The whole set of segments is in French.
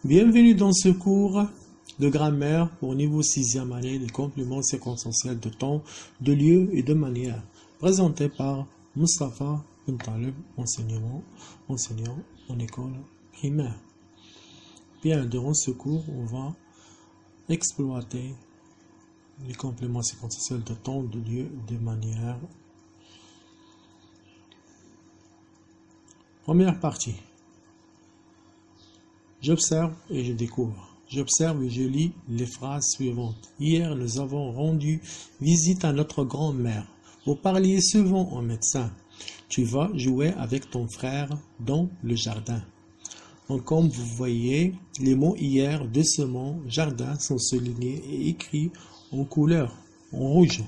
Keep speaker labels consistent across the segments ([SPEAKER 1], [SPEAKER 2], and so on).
[SPEAKER 1] Bienvenue dans ce cours de grammaire pour niveau 6e année des compléments circonstanciels de temps, de lieu et de manière, présenté par Moustapha Bentaleb, enseignant en école primaire. Bien, durant ce cours, on va exploiter les compléments circonstanciels de temps, de lieu et de manière. Première partie. J'observe et je découvre. J'observe et je lis les phrases suivantes. Hier, nous avons rendu visite à notre grand-mère. Vous parliez souvent au médecin. Tu vas jouer avec ton frère dans le jardin. Donc, comme vous voyez, les mots hier, décemment, jardin sont soulignés et écrits en couleur, en rouge.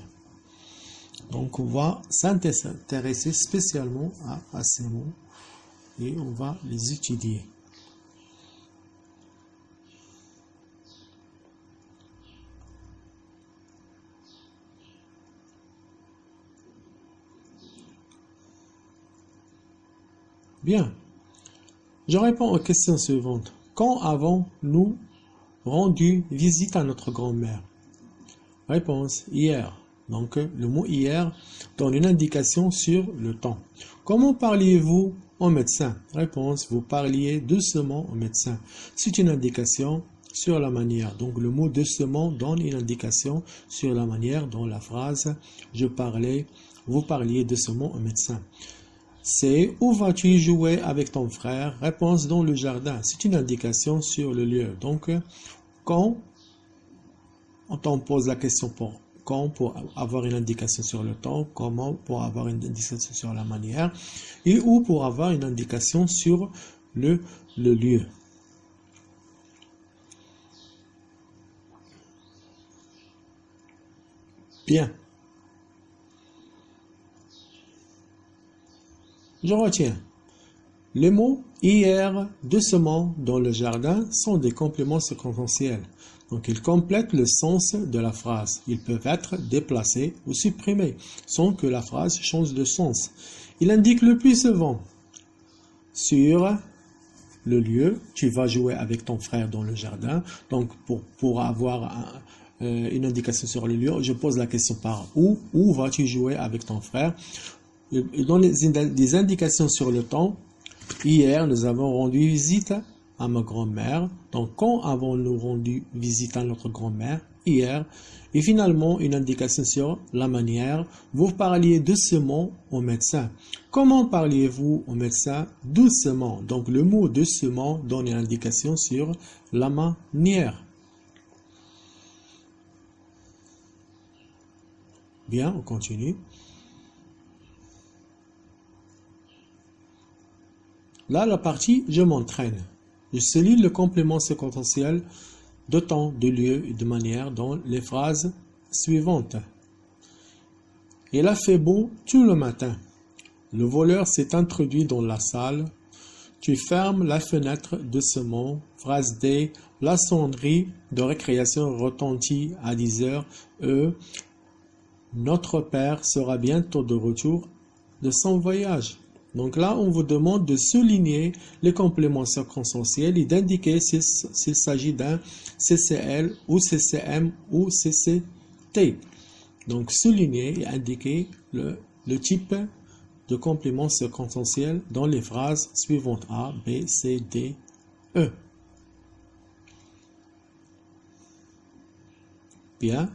[SPEAKER 1] Donc, on va s'intéresser spécialement à ces mots et on va les étudier. Bien, je réponds aux questions suivantes. Quand avons-nous rendu visite à notre grand-mère? Réponse, hier. Donc, le mot hier donne une indication sur le temps. Comment parliez-vous au médecin? Réponse, vous parliez doucement au médecin. C'est une indication sur la manière. Donc, le mot doucement donne une indication sur la manière dont la phrase vous parliez doucement au médecin. C'est où vas-tu jouer avec ton frère? Réponse, dans le jardin. C'est une indication sur le lieu. Donc, quand on pose la question pour quand pour avoir une indication sur le temps, comment pour avoir une indication sur la manière, et où pour avoir une indication sur le lieu. Bien. Je retiens. Les mots hier, doucement, dans le jardin sont des compléments circonstanciels. Donc, ils complètent le sens de la phrase. Ils peuvent être déplacés ou supprimés sans que la phrase change de sens. Ils indiquent le plus souvent sur le lieu. Tu vas jouer avec ton frère dans le jardin. Donc, pour avoir une indication sur le lieu, je pose la question par où. Où vas-tu jouer avec ton frère? Il donne des indications sur le temps. Hier, nous avons rendu visite à ma grand-mère. Donc, quand avons-nous rendu visite à notre grand-mère? Hier. Et finalement, une indication sur la manière. Vous parliez doucement au médecin. Comment parliez-vous au médecin? Doucement. Donc, le mot doucement donne une indication sur la manière. Bien, on continue. Là, la partie « Je m'entraîne ». Je souligne le complément circonstanciel de temps, de lieu et de manière dans les phrases suivantes. Il a fait beau tout le matin. Le voleur s'est introduit dans la salle. Tu fermes la fenêtre doucement. Phrase D. La sonnerie de récréation retentit à 10 heures. Notre père sera bientôt de retour de son voyage. Donc là, on vous demande de souligner les compléments circonstanciels et d'indiquer s'il s'agit d'un CCL ou CCM ou CCT. Donc, souligner et indiquer le type de complément circonstanciel dans les phrases suivantes A, B, C, D, E. Bien.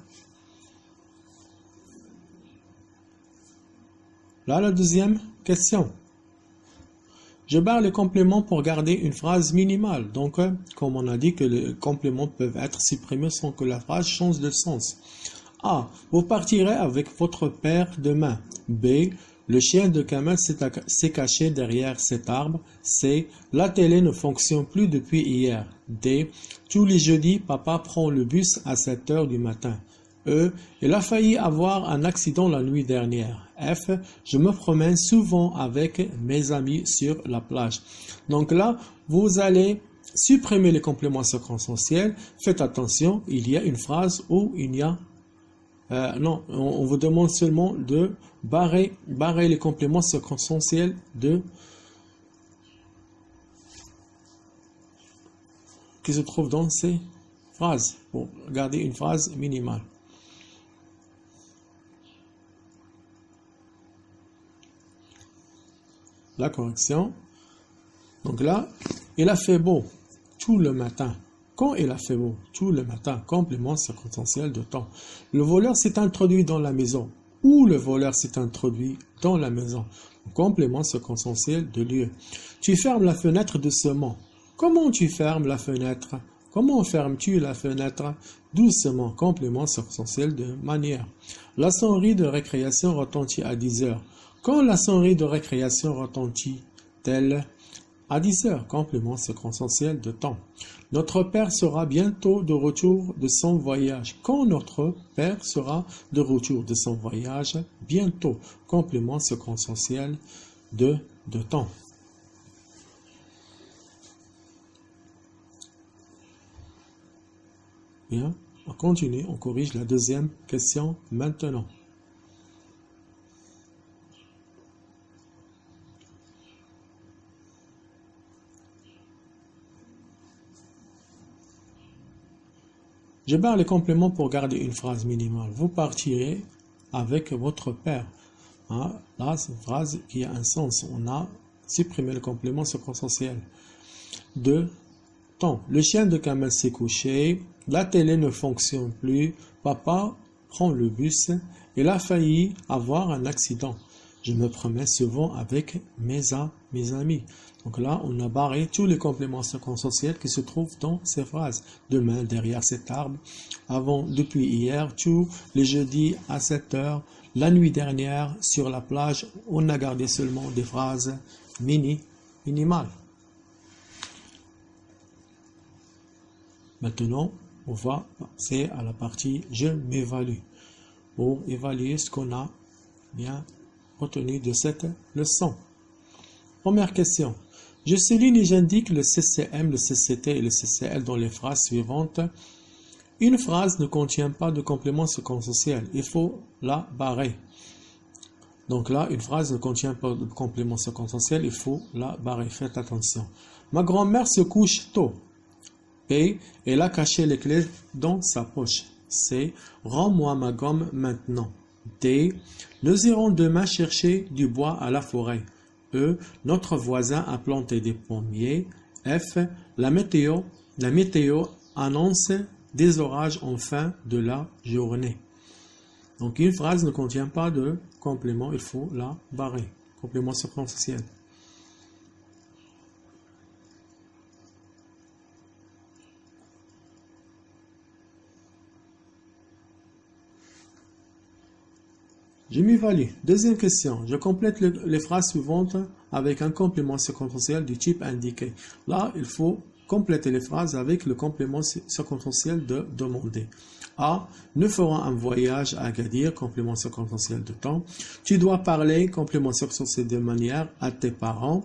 [SPEAKER 1] Là, la deuxième question. Je barre les compléments pour garder une phrase minimale. Donc, comme on a dit que les compléments peuvent être supprimés sans que la phrase change de sens. A. Vous partirez avec votre père demain. B. Le chien de Kamel s'est caché derrière cet arbre. C. La télé ne fonctionne plus depuis hier. D. Tous les jeudis, papa prend le bus à 7 heures du matin. E. Il a failli avoir un accident la nuit dernière. F. Je me promène souvent avec mes amis sur la plage. Donc là, vous allez supprimer les compléments circonstanciels. Faites attention, il y a une phrase où il y a... non, on vous demande seulement de barrer les compléments circonstanciels de qui se trouvent dans ces phrases pour garder une phrase minimale. La correction. Donc là, il a fait beau tout le matin. Quand il a fait beau tout le matin, complément circonstanciel de temps. Le voleur s'est introduit dans la maison. Où le voleur s'est introduit dans la maison. Complément circonstanciel de lieu. Tu fermes la fenêtre doucement. Comment tu fermes la fenêtre? Comment fermes-tu la fenêtre? Doucement. Complément circonstanciel de manière. La sonnerie de récréation retentit à 10 heures. Quand la sonnerie de récréation retentit-elle? À 10 heures. Complément circonstanciel de temps. Notre père sera bientôt de retour de son voyage. Quand notre père sera de retour de son voyage? Bientôt. Complément circonstanciel de temps. Bien, on continue, on corrige la deuxième question maintenant. Je barre les compléments pour garder une phrase minimale. Vous partirez avec votre père. Hein? Là, c'est une phrase qui a un sens. On a supprimé le complément circonstanciel. De temps. Le chien de Kamel s'est couché. La télé ne fonctionne plus. Papa prend le bus. Il a failli avoir un accident. Je me promets souvent avec mes amis. Donc là, on a barré tous les compléments circonstanciels qui se trouvent dans ces phrases. Demain, derrière cet arbre. Avant, depuis hier, tous les jeudis à 7 heures. La nuit dernière, sur la plage, on a gardé seulement des phrases minimales. Maintenant, on va passer à la partie « Je m'évalue » pour évaluer ce qu'on a bien retenu de cette leçon. Première question. Je souligne et j'indique le CCM, le CCT et le CCL dans les phrases suivantes. Une phrase ne contient pas de complément circonstanciel. Il faut la barrer. Donc là, une phrase ne contient pas de complément circonstanciel. Il faut la barrer. Faites attention. Ma grand-mère se couche tôt. B. Elle a caché les clés dans sa poche. C. Rends-moi ma gomme maintenant. D. Nous irons demain chercher du bois à la forêt. E. Notre voisin a planté des pommiers. F. La météo annonce des orages en fin de la journée. Donc une phrase ne contient pas de complément, il faut la barrer. Complément circonstanciel. Je m'évalue. Deuxième question. Je complète les phrases suivantes avec un complément circonstanciel du type indiqué. Là, il faut compléter les phrases avec le complément circonstanciel de demander. A. Nous ferons un voyage à Agadir, complément circonstanciel de temps. Tu dois parler, complément circonstanciel de manière, à tes parents.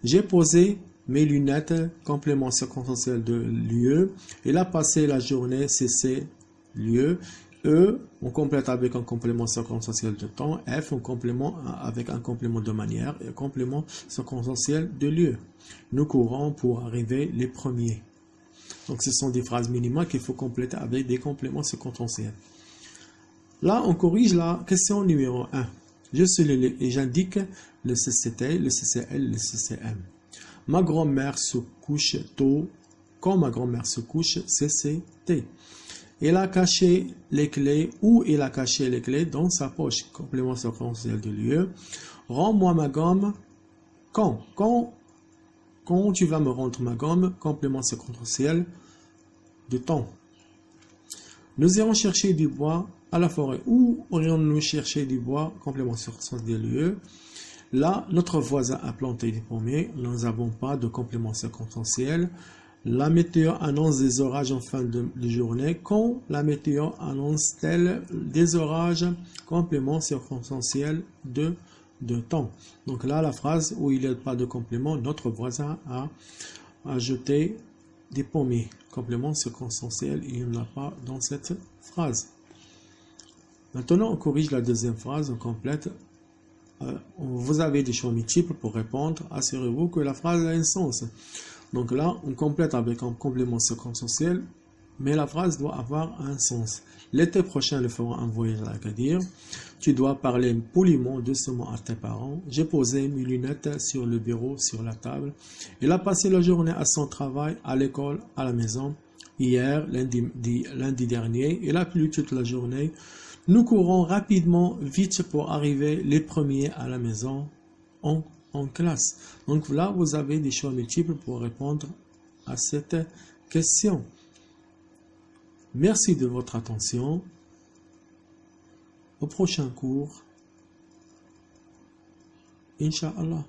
[SPEAKER 1] J'ai posé mes lunettes, complément circonstanciel de lieu. Il a passé la journée, c'est lieu. E, on complète avec un complément circonstanciel de temps. F, on complément avec un complément de manière et un complément circonstanciel de lieu. Nous courons pour arriver les premiers. Donc, ce sont des phrases minimales qu'il faut compléter avec des compléments circonstanciels. Là, on corrige la question numéro 1. Je souligne et j'indique le CCT, le CCL, le CCM. Ma grand-mère se couche tôt. Quand ma grand-mère se couche, CCT. Il a caché les clés, ou il a caché les clés dans sa poche. Complément circonstanciel de lieu. Rends-moi ma gomme. Quand tu vas me rendre ma gomme. Complément circonstanciel de temps. Nous irons chercher du bois à la forêt. Où aurions-nous chercher du bois? Complément circonstanciel de lieu. Là, notre voisin a planté des pommiers. Nous n'avons pas de complément circonstanciel. La météo annonce des orages en fin de journée. Quand la météo annonce-t-elle des orages? Complément circonstanciel de temps. Donc là, la phrase où il n'y a pas de complément, notre voisin a jeté des pommiers. Complément circonstanciel, il n'y en a pas dans cette phrase. Maintenant, on corrige la deuxième phrase, on complète. Vous avez des choix multiples pour répondre. Assurez-vous que la phrase a un sens. Donc là, on complète avec un complément circonstanciel, mais la phrase doit avoir un sens. L'été prochain, le fera un voyage à Agadir. Tu dois parler poliment, doucement à tes parents. J'ai posé mes lunettes sur le bureau, sur la table. Il a passé la journée à son travail, à l'école, à la maison. Hier, lundi dernier, il a plu toute la journée. Nous courons rapidement, vite pour arriver les premiers à la maison en classe. Donc là, vous avez des choix multiples pour répondre à cette question. Merci de votre attention. Au prochain cours, Inch'Allah.